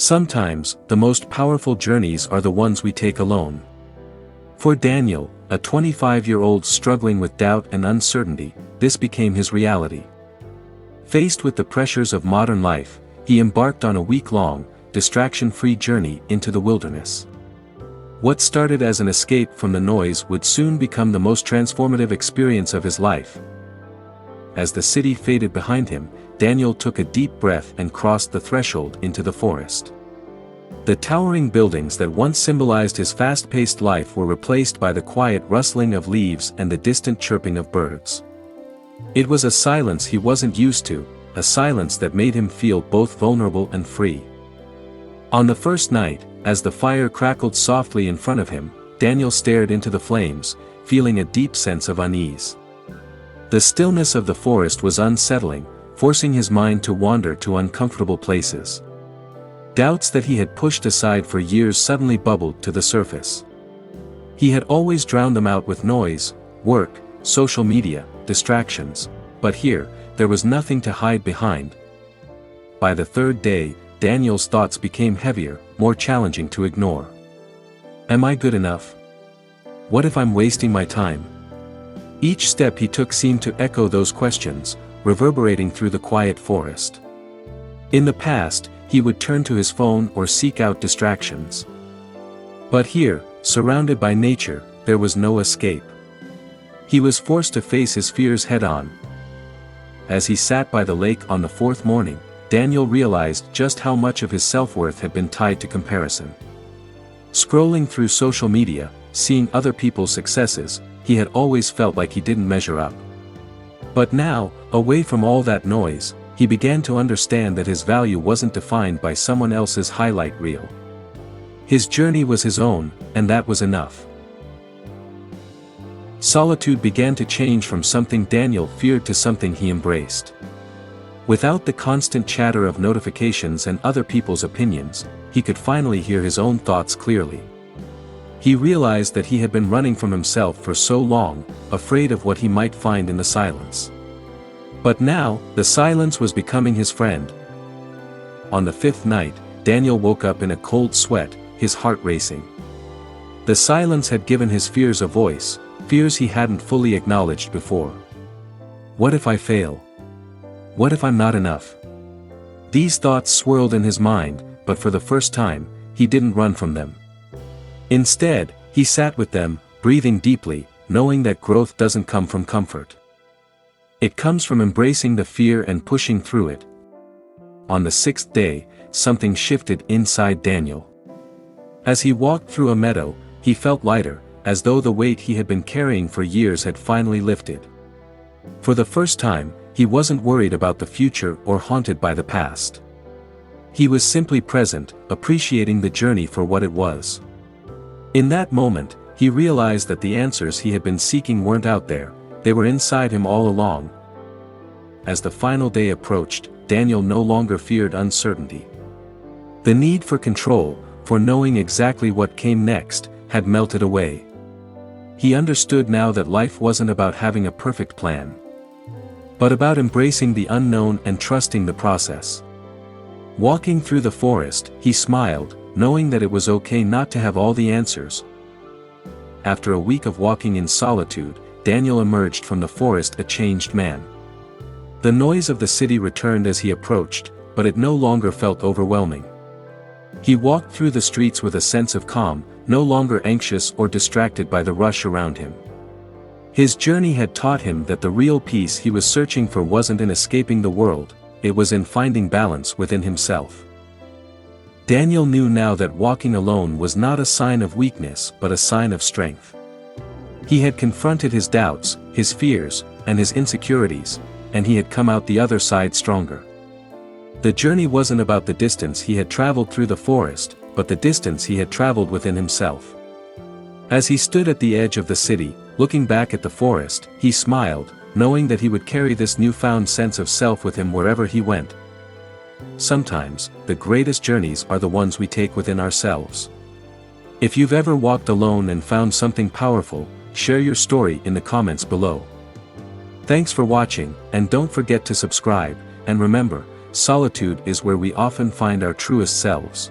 Sometimes, the most powerful journeys are the ones we take alone. For Daniel, a 25-year-old struggling with doubt and uncertainty, this became his reality. Faced with the pressures of modern life, he embarked on a week-long, distraction-free journey into the wilderness. What started as an escape from the noise would soon become the most transformative experience of his life. As the city faded behind him, Daniel took a deep breath and crossed the threshold into the forest. The towering buildings that once symbolized his fast-paced life were replaced by the quiet rustling of leaves and the distant chirping of birds. It was a silence he wasn't used to, a silence that made him feel both vulnerable and free. On the first night, as the fire crackled softly in front of him, Daniel stared into the flames, feeling a deep sense of unease. The stillness of the forest was unsettling, forcing his mind to wander to uncomfortable places. Doubts that he had pushed aside for years suddenly bubbled to the surface. He had always drowned them out with noise, work, social media, distractions, but here, there was nothing to hide behind. By the third day, Daniel's thoughts became heavier, more challenging to ignore. Am I good enough? What if I'm wasting my time? Each step he took seemed to echo those questions, reverberating through the quiet forest. In the past, he would turn to his phone or seek out distractions. But here, surrounded by nature, there was no escape. He was forced to face his fears head-on. As he sat by the lake on the fourth morning, Daniel realized just how much of his self-worth had been tied to comparison. Scrolling through social media, seeing other people's successes, he had always felt like he didn't measure up. But now, away from all that noise, he began to understand that his value wasn't defined by someone else's highlight reel. His journey was his own, and that was enough. Solitude began to change from something Daniel feared to something he embraced. Without the constant chatter of notifications and other people's opinions, he could finally hear his own thoughts clearly. He realized that he had been running from himself for so long, afraid of what he might find in the silence. But now, the silence was becoming his friend. On the fifth night, Daniel woke up in a cold sweat, his heart racing. The silence had given his fears a voice, fears he hadn't fully acknowledged before. What if I fail? What if I'm not enough? These thoughts swirled in his mind, but for the first time, he didn't run from them. Instead, he sat with them, breathing deeply, knowing that growth doesn't come from comfort. It comes from embracing the fear and pushing through it. On the sixth day, something shifted inside Daniel. As he walked through a meadow, he felt lighter, as though the weight he had been carrying for years had finally lifted. For the first time, he wasn't worried about the future or haunted by the past. He was simply present, appreciating the journey for what it was. In that moment, he realized that the answers he had been seeking weren't out there, they were inside him all along. As the final day approached, Daniel no longer feared uncertainty. The need for control, for knowing exactly what came next, had melted away. He understood now that life wasn't about having a perfect plan, but about embracing the unknown and trusting the process. Walking through the forest, he smiled, knowing that it was okay not to have all the answers. After a week of walking in solitude, Daniel emerged from the forest a changed man. The noise of the city returned as he approached, but it no longer felt overwhelming. He walked through the streets with a sense of calm, no longer anxious or distracted by the rush around him. His journey had taught him that the real peace he was searching for wasn't in escaping the world, it was in finding balance within himself. Daniel knew now that walking alone was not a sign of weakness but a sign of strength. He had confronted his doubts, his fears, and his insecurities, and he had come out the other side stronger. The journey wasn't about the distance he had traveled through the forest, but the distance he had traveled within himself. As he stood at the edge of the city, looking back at the forest, he smiled, knowing that he would carry this newfound sense of self with him wherever he went. Sometimes, the greatest journeys are the ones we take within ourselves. If you've ever walked alone and found something powerful, share your story in the comments below. Thanks for watching, and don't forget to subscribe, and remember, solitude is where we often find our truest selves.